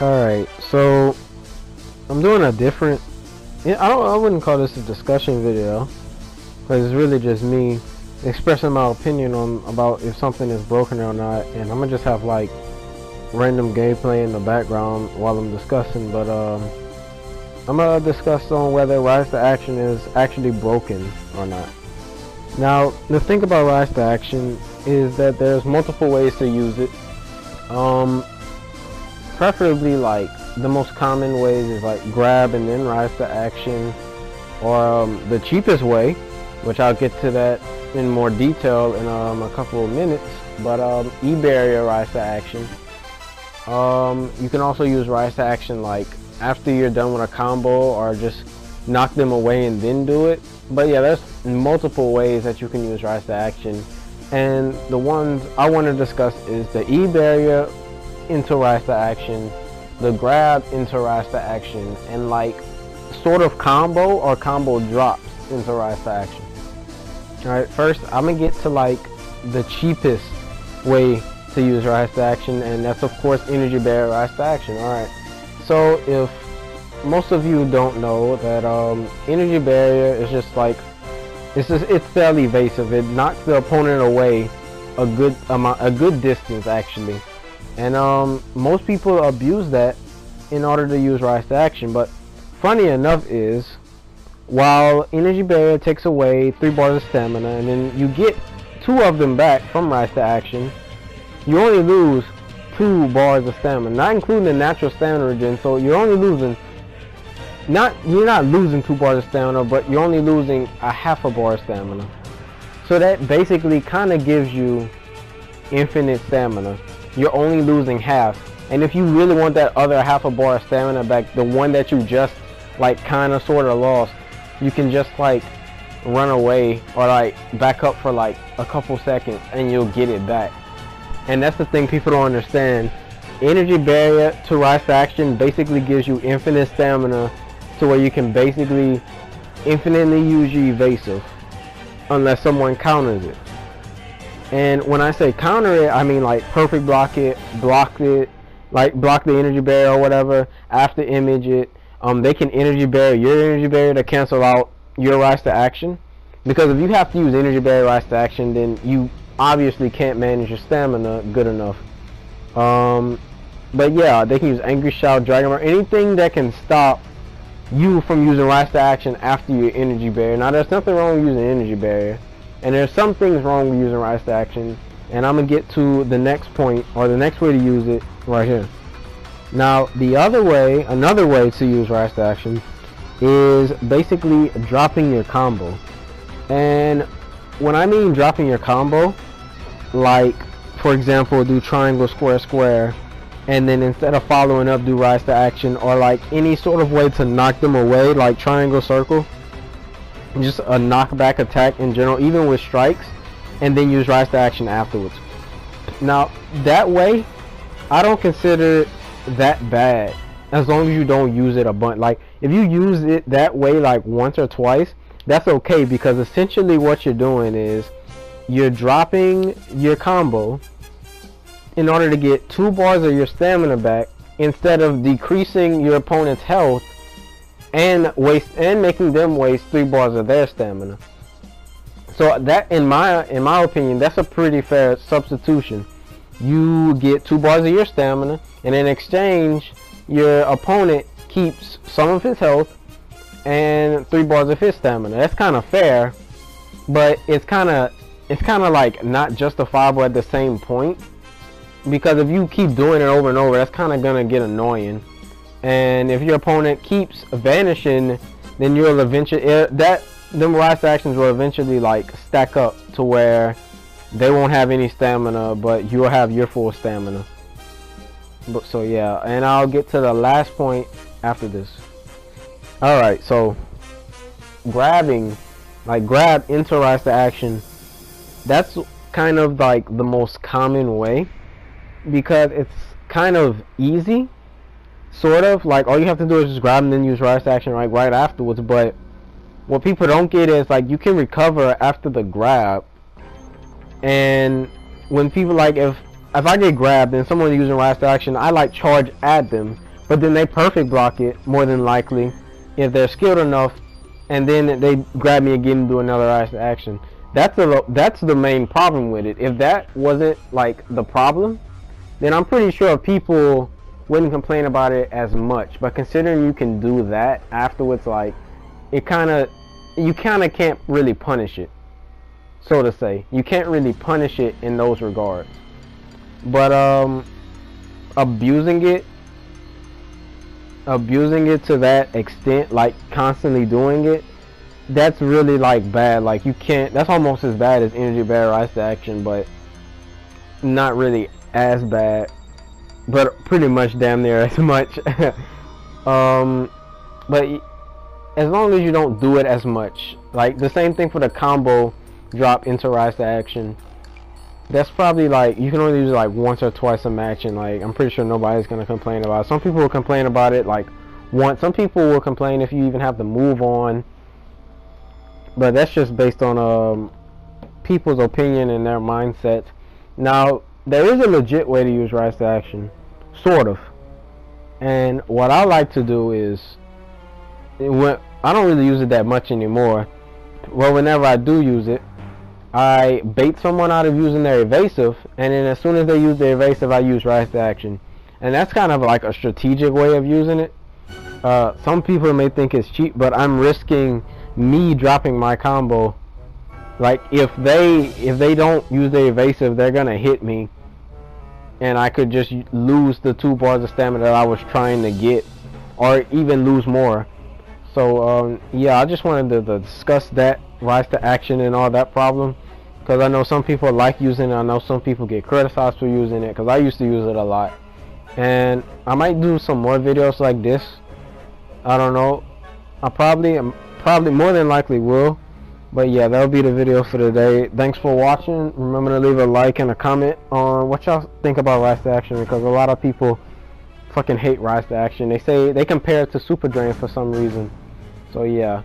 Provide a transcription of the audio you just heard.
Alright, so I'm doing a different, I wouldn't call this a discussion video, because it's really just me expressing my opinion on about if something is broken or not, and I'm gonna just have like random gameplay in the background while I'm discussing. But I'm gonna discuss on whether Rise to Action is actually broken or not. Now, the thing about Rise to Action is that there's multiple ways to use it. Preferably, like, the most common ways is like grab and then Rise to Action, or the cheapest way, which I'll get to that in more detail in a couple of minutes, but E-Barrier Rise to Action. You can also use Rise to Action like after you're done with a combo, or just knock them away and then do it. But yeah, there's multiple ways that you can use Rise to Action, and the ones I want to discuss is the E-Barrier into Rise to Action, the grab into Rise to Action, and like sort of combo or combo drops into Rise to Action. Alright, first I'm gonna get to like the cheapest way to use Rise to Action, and that's of course Energy Barrier Rise to Action. Alright, so if most of you don't know that Energy Barrier is just like, it's fairly evasive. It knocks the opponent away a good distance actually, and most people abuse that in order to use Rise to Action. But funny enough is, while Energy Barrier takes away 3 bars of stamina, and then you get 2 of them back from Rise to Action, you only lose 2 bars of stamina, not including the natural stamina regen. So you're only losing, you're not losing 2 bars of stamina, but you're only losing a half a bar of stamina. So that basically kind of gives you infinite stamina. You're only losing half, and if you really want that other half a bar of stamina back, the one that you just like kind of sort of lost, you can just like run away or like back up for like a couple seconds and you'll get it back. And that's the thing people don't understand. Energy Barrier to Rise to Action basically gives you infinite stamina, to where you can basically infinitely use your evasive unless someone counters it. And when I say counter it, I mean like perfect block it, like block the Energy Barrier or whatever, after image it. They can Energy Barrier your Energy Barrier to cancel out your Rise to Action, because if you have to use Energy Barrier Rise to Action, then you obviously can't manage your stamina good enough. But yeah, they can use Angry Shout, Dragon Roar, anything that can stop you from using Rise to Action after your Energy Barrier. Now, there's nothing wrong with using Energy Barrier, and there's some things wrong with using Rise to Action, and I'm gonna get to the next point, or the next way to use it right here. Now, the other way, another way to use Rise to Action is basically dropping your combo. And when I mean dropping your combo, like for example, do triangle, square, square, and then instead of following up, do Rise to Action, or like any sort of way to knock them away, like triangle, circle, just a knockback attack in general, even with strikes, and then use Rise to Action afterwards. Now, that way, I don't consider it that bad, as long as you don't use it a bunch. Like, if you use it that way like once or twice, that's okay, because essentially what you're doing is you're dropping your combo in order to get 2 bars of your stamina back, instead of decreasing your opponent's health and making them waste 3 bars of their stamina. So that, in my opinion, that's a pretty fair substitution. You get 2 bars of your stamina, and in exchange your opponent keeps some of his health and 3 bars of his stamina. That's kind of fair, but it's kind of like not justifiable at the same point, because if you keep doing it over and over, that's kind of gonna get annoying. And if your opponent keeps vanishing, then you'll eventually, them Rise to Actions will eventually like stack up to where they won't have any stamina, but you'll have your full stamina. But so yeah, and I'll get to the last point after this. Alright, so grabbing, like grab into Rise to Action, that's kind of like the most common way, because it's kind of easy, sort of. Like, all you have to do is just grab and then use Rise to Action right afterwards. But what people don't get is, like, you can recover after the grab. And when people, like, if I get grabbed and someone's using Rise to Action, I like charge at them. but then they perfect block it more than likely if they're skilled enough, and then they grab me again and do another rise to action. That's the main problem with it. If that wasn't like the problem, then I'm pretty sure people wouldn't complain about it as much. But considering you can do that afterwards, like, you kind of can't really punish it, so to say. You can't really punish it in those regards. But abusing it to that extent, like constantly doing it, that's really like bad. Like, you can't, that's almost as bad as energy barrier rise to action, but not really as bad, but pretty much damn near as much. But as long as you don't do it as much, like the same thing for the combo drop into rise to action, that's probably like, you can only use it like once or twice a match, and like, I'm pretty sure nobody's gonna complain about it. Some people will complain about it like once. Some people will complain if you even have to move on, but that's just based on people's opinion and their mindset. Now, there is a legit way to use rise to action, sort of, and what I like to do is, I don't really use it that much anymore. Well, whenever I do use it, I bait someone out of using their evasive, and then as soon as they use their evasive, I use rise to action. And that's kind of like a strategic way of using it. Some people may think it's cheap, but I'm risking me dropping my combo. Like, if they don't use their evasive, they're gonna hit me, and I could just lose the 2 bars of stamina that I was trying to get, or even lose more. So yeah, I just wanted to discuss that rise to action and all that problem, because I know some people like using it. I know some people get criticized for using it, because I used to use it a lot, and I might do some more videos like this. I don't know. I probably more than likely will. But yeah, that'll be the video for today. Thanks for watching. Remember to leave a like and a comment on what y'all think about rise to action, because a lot of people fucking hate rise to action. They say they compare it to Super Drain for some reason. So yeah.